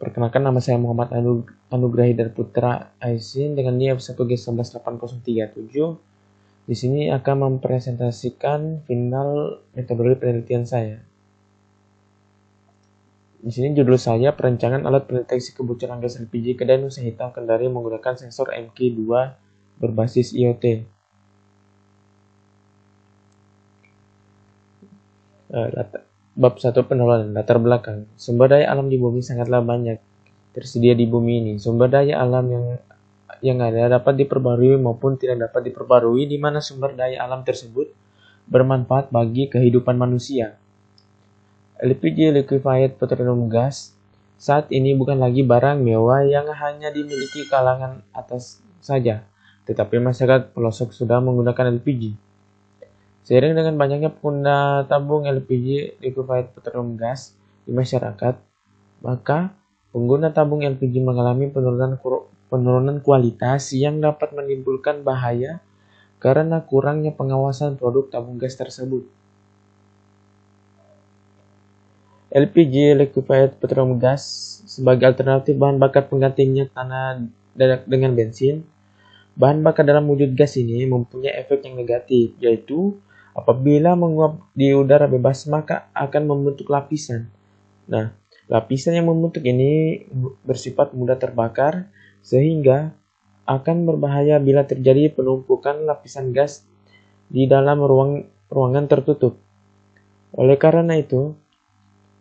Perkenalkan, nama saya Muhammad Anugrah Hidayat Putra Aisin dengan NIE 1G1188037. Di sini akan mempresentasikan final metodologi penelitian saya. Di sini judul saya perancangan alat pendeteksi kebocoran gas LPG ke Nusa Hitam Kendari menggunakan sensor MK2 berbasis IoT. Bab 1, penolakan. Latar belakang. Sumber daya alam di bumi sangatlah banyak tersedia di bumi ini. Sumber daya alam yang ada dapat diperbarui maupun tidak dapat diperbarui, di mana sumber daya alam tersebut bermanfaat bagi kehidupan manusia. LPG (Liquefied Petroleum Gas) saat ini bukan lagi barang mewah yang hanya dimiliki kalangan atas saja, tetapi masyarakat pelosok sudah menggunakan LPG. Seiring dengan banyaknya pengguna tabung LPG (Liquefied Petroleum Gas) di masyarakat, maka pengguna tabung LPG mengalami penurunan kualitas yang dapat menimbulkan bahaya karena kurangnya pengawasan produk tabung gas tersebut. LPG (Liquefied Petroleum Gas) sebagai alternatif bahan bakar pengganti minyak tanah dengan bensin. Bahan bakar dalam wujud gas ini mempunyai efek yang negatif, yaitu apabila menguap di udara bebas maka akan membentuk lapisan. Nah, lapisan yang membentuk ini bersifat mudah terbakar sehingga akan berbahaya bila terjadi penumpukan lapisan gas di dalam ruangan tertutup. Oleh karena itu,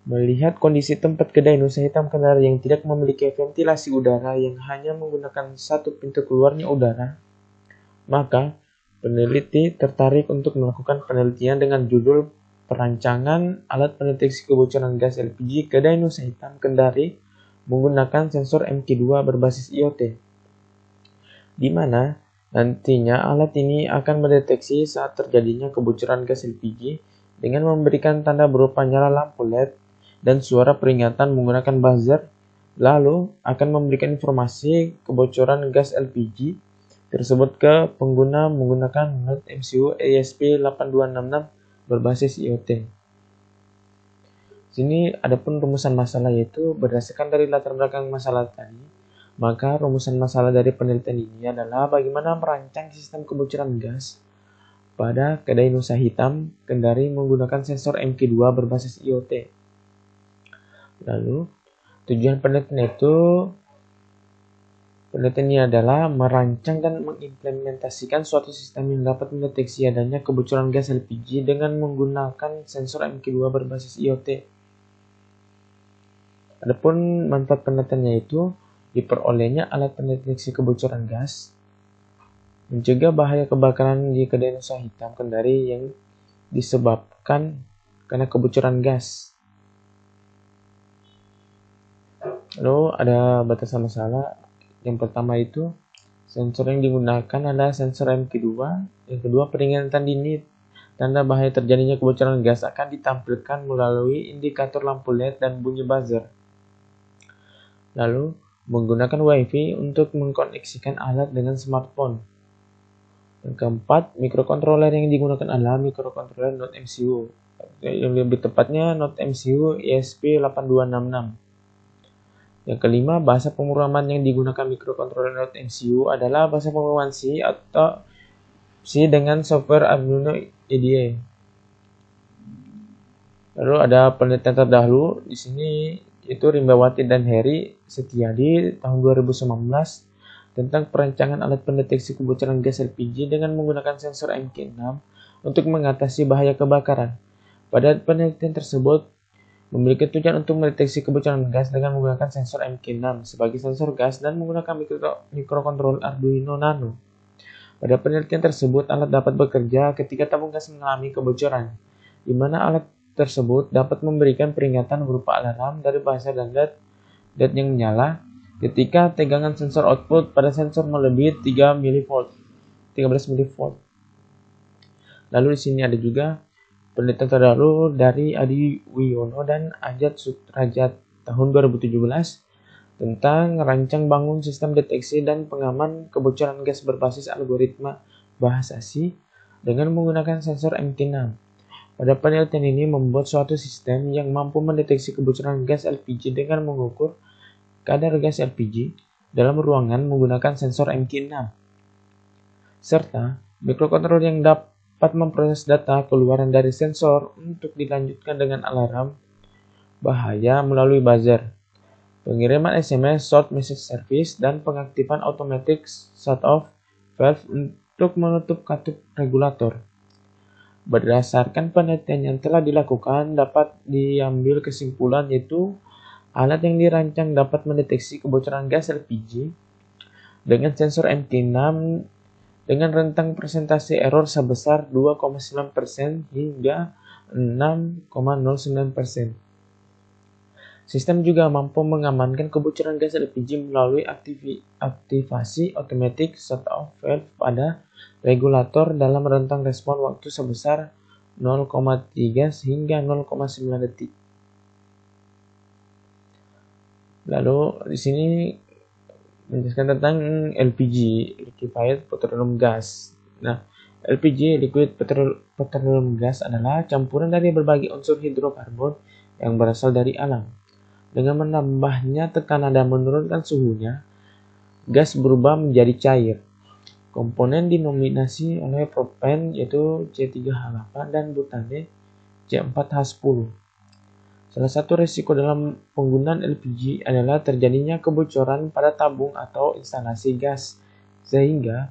melihat kondisi tempat kedai Nusa Hitam Kendari yang tidak memiliki ventilasi udara yang hanya menggunakan satu pintu keluarnya udara, maka peneliti tertarik untuk melakukan penelitian dengan judul perancangan alat pendeteksi kebocoran gas LPG kedai Nusa Hitam Kendari menggunakan sensor MK2 berbasis IoT, di mana nantinya alat ini akan mendeteksi saat terjadinya kebocoran gas LPG dengan memberikan tanda berupa nyala lampu LED dan suara peringatan menggunakan buzzer, lalu akan memberikan informasi kebocoran gas LPG tersebut ke pengguna menggunakan Node MCU ESP8266 berbasis IoT. Sini ada pun rumusan masalah, yaitu berdasarkan dari latar belakang masalah tadi, maka rumusan masalah dari penelitian ini adalah bagaimana merancang sistem kebocoran gas pada kedai Nusa Hitam Kendari menggunakan sensor MK2 berbasis IoT. Lalu tujuan penelitian ini adalah merancang dan mengimplementasikan suatu sistem yang dapat mendeteksi adanya kebocoran gas LPG dengan menggunakan sensor MK2 berbasis IoT. Adapun manfaat penelitiannya itu diperolehnya alat pendeteksi kebocoran gas, mencegah bahaya kebakaran di kedai Nusa Hitam Kendari yang disebabkan karena kebocoran gas. Lalu ada batasan masalah. Yang pertama itu sensor yang digunakan adalah sensor MK2. Yang kedua, peringatan dini tanda bahaya terjadinya kebocoran gas akan ditampilkan melalui indikator lampu LED dan bunyi buzzer. Lalu, menggunakan WiFi untuk mengkoneksikan alat dengan smartphone. Yang keempat, mikrokontroler yang digunakan adalah mikrokontroler Node MCU. Yang lebih tepatnya Node MCU ESP8266. Yang kelima, bahasa pemrograman yang digunakan mikrokontroler Node MCU adalah bahasa pemrograman C atau C dengan software Arduino IDE. Lalu ada penelitian terdahulu di sini, itu Rimbawati dan Heri Setiadi tahun 2019 tentang perancangan alat pendeteksi kebocoran gas LPG dengan menggunakan sensor MK6 untuk mengatasi bahaya kebakaran. Pada penelitian tersebut memiliki tujuan untuk mendeteksi kebocoran gas dengan menggunakan sensor MK6 sebagai sensor gas dan menggunakan mikrokontroler Arduino Nano. Pada penelitian tersebut, alat dapat bekerja ketika tabung gas mengalami kebocoran, di mana alat tersebut dapat memberikan peringatan berupa alarm dari buzzer dan LED yang menyala ketika tegangan sensor output pada sensor melebihi 13 mV. Lalu di sini ada juga penelitian terdahulu dari Adi Wiono dan Ajat Sutrajat tahun 2017 tentang rancang bangun sistem deteksi dan pengaman kebocoran gas berbasis algoritma bahasa C dengan menggunakan sensor MK6. Pada penelitian ini membuat suatu sistem yang mampu mendeteksi kebocoran gas LPG dengan mengukur kadar gas LPG dalam ruangan menggunakan sensor MQ6. Serta mikrokontroler yang dapat memproses data keluaran dari sensor untuk dilanjutkan dengan alarm bahaya melalui buzzer, pengiriman SMS short message service, dan pengaktifan automatic shut-off valve untuk menutup katup regulator. Berdasarkan penelitian yang telah dilakukan, dapat diambil kesimpulan yaitu alat yang dirancang dapat mendeteksi kebocoran gas LPG dengan sensor MQ6 dengan rentang persentase error sebesar 2,9% hingga 6,09%. Sistem juga mampu mengamankan kebocoran gas LPG melalui aktivasi automatic shut-off valve pada regulator dalam rentang respon waktu sebesar 0,3 hingga 0,9 detik. Lalu di sini menjelaskan tentang LPG, liquefied petroleum gas. Nah, LPG, liquid petroleum gas, adalah campuran dari berbagai unsur hidrokarbon yang berasal dari alam. Dengan menambahnya tekanan dan menurunkan suhunya, gas berubah menjadi cair. Komponen dinominasi oleh propan yaitu C3H8 dan butane C4H10. Salah satu risiko dalam penggunaan LPG adalah terjadinya kebocoran pada tabung atau instalasi gas, sehingga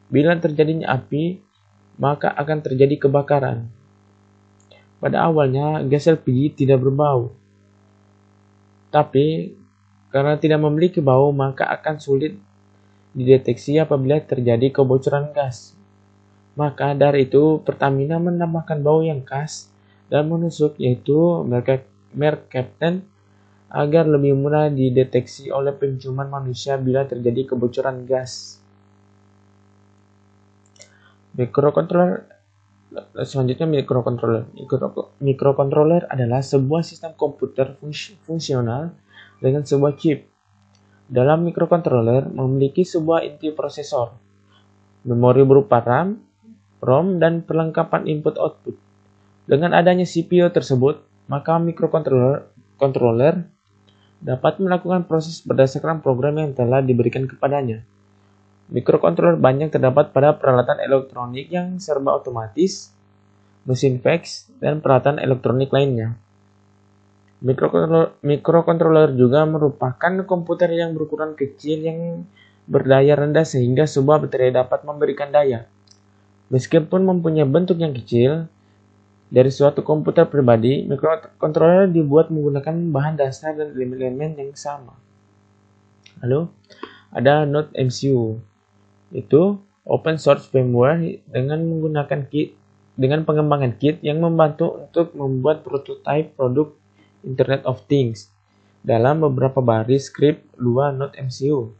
bila terjadinya api, maka akan terjadi kebakaran. Pada awalnya, gas LPG tidak berbau, tapi karena tidak memiliki bau, maka akan sulit dideteksi apabila terjadi kebocoran gas. Maka dari itu, Pertamina menambahkan bau yang khas dan menusuk yaitu merek Captain agar lebih mudah dideteksi oleh penciuman manusia bila terjadi kebocoran gas. Selanjutnya mikrokontroler. Mikrokontroler adalah sebuah sistem komputer fungsional dengan sebuah chip. Dalam mikrokontroler memiliki sebuah inti prosesor, memori berupa RAM, ROM, dan perlengkapan input-output. Dengan adanya CPU tersebut, maka mikrokontroler dapat melakukan proses berdasarkan program yang telah diberikan kepadanya. Mikrokontroler banyak terdapat pada peralatan elektronik yang serba otomatis, mesin fax, dan peralatan elektronik lainnya. Mikrokontroler juga merupakan komputer yang berukuran kecil yang berdaya rendah sehingga sebuah baterai dapat memberikan daya. Meskipun mempunyai bentuk yang kecil dari suatu komputer pribadi, mikrokontroler dibuat menggunakan bahan dasar dan elemen yang sama. Lalu ada Node MCU, itu open source firmware dengan pengembangan kit yang membantu untuk membuat prototipe produk Internet of Things. Dalam beberapa baris skrip Lua Node MCU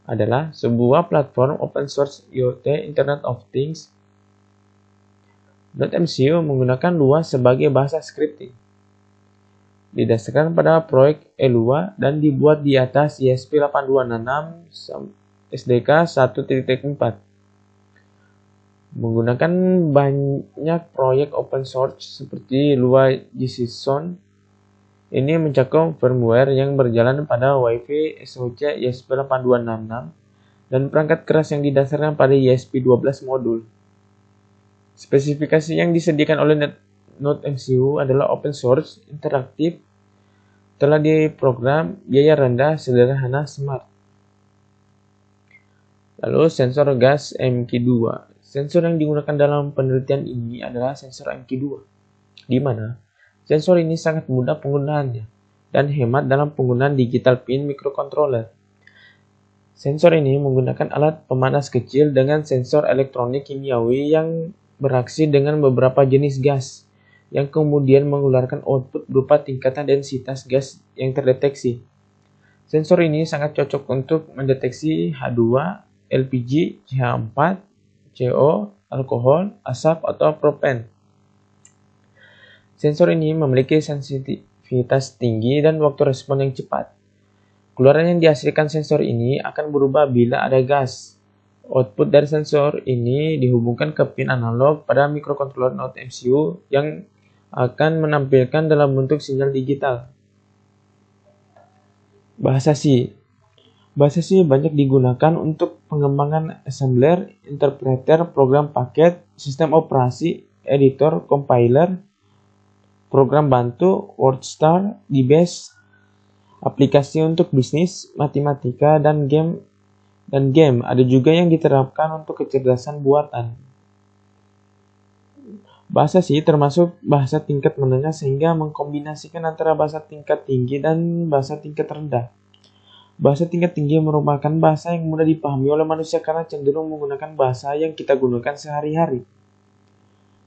adalah sebuah platform open source IoT Internet of Things. Node MCU menggunakan Lua sebagai bahasa scripting. Didasarkan pada proyek Elua dan dibuat di atas ESP8266 SDK 1.4. Menggunakan banyak proyek open source seperti Lua JSON, ini mencakup firmware yang berjalan pada Wi-Fi SoC ESP8266 dan perangkat keras yang didasarkan pada ESP12 modul. Spesifikasi yang disediakan oleh Node MCU adalah open source, interaktif, telah diprogram, biaya rendah, sederhana, smart. Lalu sensor gas MQ2. Sensor yang digunakan dalam penelitian ini adalah sensor MQ2, di mana sensor ini sangat mudah penggunaannya dan hemat dalam penggunaan digital pin mikrokontroler. Sensor ini menggunakan alat pemanas kecil dengan sensor elektronik kimiawi yang beraksi dengan beberapa jenis gas, yang kemudian mengeluarkan output berupa tingkatan densitas gas yang terdeteksi. Sensor ini sangat cocok untuk mendeteksi H2, LPG, CH4, CO, alkohol, asap, atau propan. Sensor ini memiliki sensitivitas tinggi dan waktu respon yang cepat. Keluaran yang dihasilkan sensor ini akan berubah bila ada gas. Output dari sensor ini dihubungkan ke pin analog pada mikrokontroler Node MCU yang akan menampilkan dalam bentuk sinyal digital. Bahasa C. Bahasa C banyak digunakan untuk pengembangan assembler, interpreter, program paket, sistem operasi, editor, compiler, program bantu, WordStar, DBase, aplikasi untuk bisnis, matematika, dan game. Ada juga yang diterapkan untuk kecerdasan buatan. Bahasa C termasuk bahasa tingkat menengah sehingga mengkombinasikan antara bahasa tingkat tinggi dan bahasa tingkat rendah. Bahasa tingkat tinggi merupakan bahasa yang mudah dipahami oleh manusia karena cenderung menggunakan bahasa yang kita gunakan sehari-hari.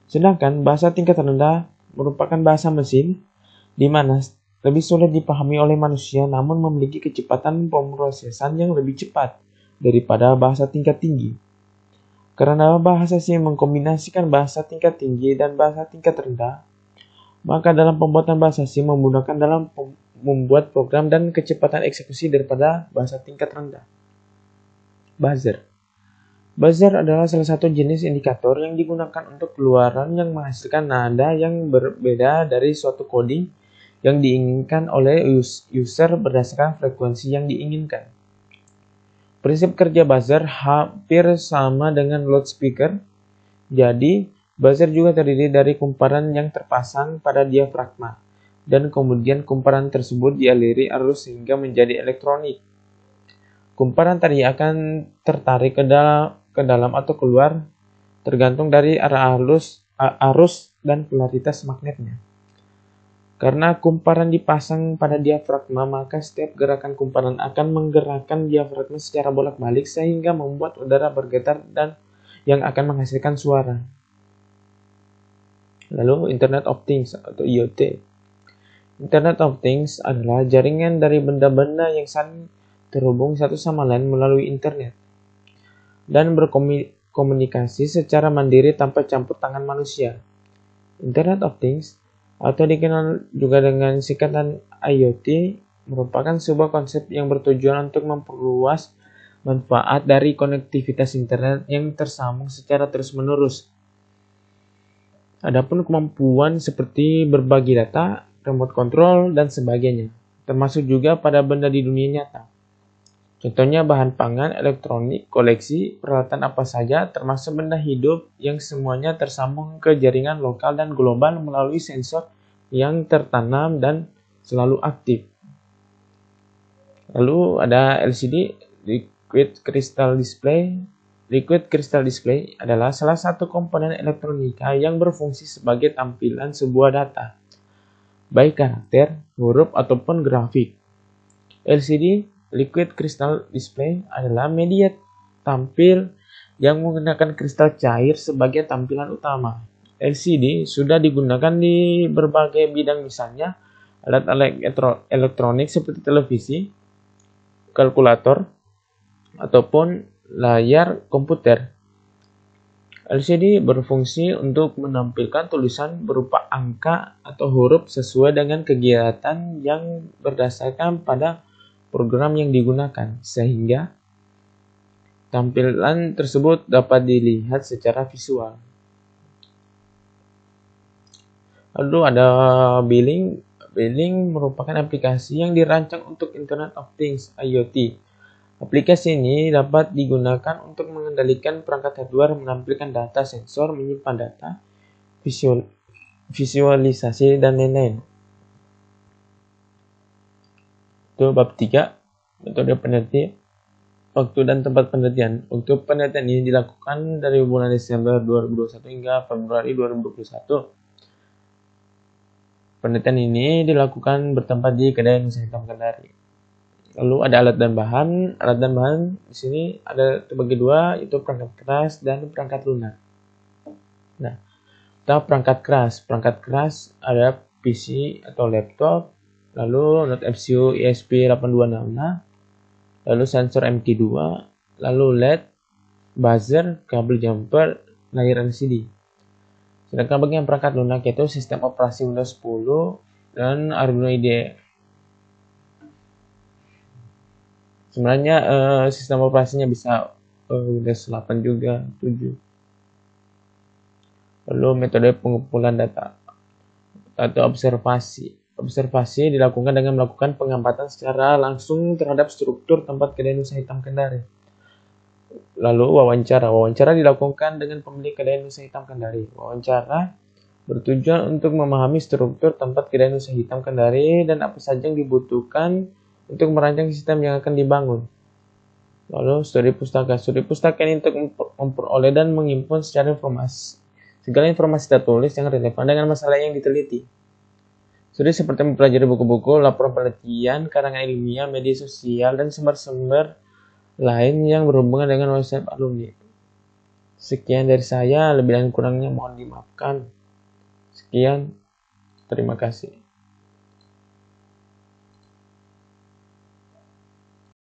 Sedangkan bahasa tingkat rendah merupakan bahasa mesin, di mana lebih sulit dipahami oleh manusia namun memiliki kecepatan pemrosesan yang lebih cepat daripada bahasa tingkat tinggi. Karena bahasa C mengkombinasikan bahasa tingkat tinggi dan bahasa tingkat rendah, maka dalam pembuatan bahasa C memudahkan dalam membuat program dan kecepatan eksekusi daripada bahasa tingkat rendah. Buzzer. Buzzer adalah salah satu jenis indikator yang digunakan untuk keluaran yang menghasilkan nada yang berbeda dari suatu coding yang diinginkan oleh user berdasarkan frekuensi yang diinginkan. Prinsip kerja buzzer hampir sama dengan loudspeaker. Jadi, buzzer juga terdiri dari kumparan yang terpasang pada diafragma, dan kemudian kumparan tersebut dialiri arus sehingga menjadi elektronik. Kumparan tadi akan tertarik ke dalam atau keluar, tergantung dari arah arus dan polaritas magnetnya. Karena kumparan dipasang pada diafragma, maka setiap gerakan kumparan akan menggerakkan diafragma secara bolak-balik sehingga membuat udara bergetar dan yang akan menghasilkan suara. Lalu Internet of Things atau IoT. Internet of Things adalah jaringan dari benda-benda yang saling terhubung satu sama lain melalui internet dan berkomunikasi secara mandiri tanpa campur tangan manusia. Internet of Things atau dikenal juga dengan singkatan IoT merupakan sebuah konsep yang bertujuan untuk memperluas manfaat dari konektivitas internet yang tersambung secara terus-menerus. Adapun kemampuan seperti berbagi data, remote control, dan sebagainya, termasuk juga pada benda di dunia nyata. Contohnya bahan pangan, elektronik, koleksi, peralatan apa saja, termasuk benda hidup yang semuanya tersambung ke jaringan lokal dan global melalui sensor yang tertanam dan selalu aktif. Lalu ada LCD, Liquid Crystal Display. Liquid Crystal Display adalah salah satu komponen elektronika yang berfungsi sebagai tampilan sebuah data, baik karakter, huruf, ataupun grafik. LCD Liquid Crystal Display adalah media tampil yang menggunakan kristal cair sebagai tampilan utama. LCD sudah digunakan di berbagai bidang, misalnya alat-alat elektronik seperti televisi, kalkulator, ataupun layar komputer. LCD berfungsi untuk menampilkan tulisan berupa angka atau huruf sesuai dengan kegiatan yang berdasarkan pada program yang digunakan, sehingga tampilan tersebut dapat dilihat secara visual. Lalu ada Billing. Billing merupakan aplikasi yang dirancang untuk Internet of Things (IoT). Aplikasi ini dapat digunakan untuk mengendalikan perangkat hardware, menampilkan data, sensor, menyimpan data, visualisasi, dan lain-lain. Itu bab 3, metode penelitian, waktu dan tempat penelitian. Untuk penelitian ini dilakukan dari bulan Desember 2021 hingga Februari 2021. Penelitian ini dilakukan bertempat di Kedai Nusa Hitam Kendari. Lalu ada alat dan bahan. Alat dan bahan di sini ada terbagi dua, yaitu perangkat keras dan perangkat lunak. Nah, kita perangkat keras. Perangkat keras ada PC atau laptop, lalu Note MCU ESP8266, lalu sensor MK2, lalu LED, buzzer, kabel jumper, layar LCD. Sedangkan bagi yang perangkat lunak yaitu sistem operasi Windows 10 dan Arduino IDE. Sebenarnya sistem operasinya bisa Windows 8 juga, 7. Lalu metode pengumpulan data atau observasi. observasi dilakukan dengan melakukan pengamatan secara langsung terhadap struktur tempat kedai Nusa Hitam Kendari. Lalu wawancara. Wawancara dilakukan dengan pemilik kedai Nusa Hitam Kendari. Wawancara bertujuan untuk memahami struktur tempat kedai Nusa Hitam Kendari dan apa saja yang dibutuhkan untuk merancang sistem yang akan dibangun. Lalu studi pustaka. Studi pustaka ini untuk memperoleh dan menghimpun secara segala informasi tertulis yang relevan dengan masalah yang diteliti. Studi seperti mempelajari buku-buku, laporan penelitian, karangan ilmiah, media sosial, dan sumber-sumber lain yang berhubungan dengan website alumni. Sekian dari saya, lebih dan kurangnya mohon dimaafkan. Sekian, terima kasih.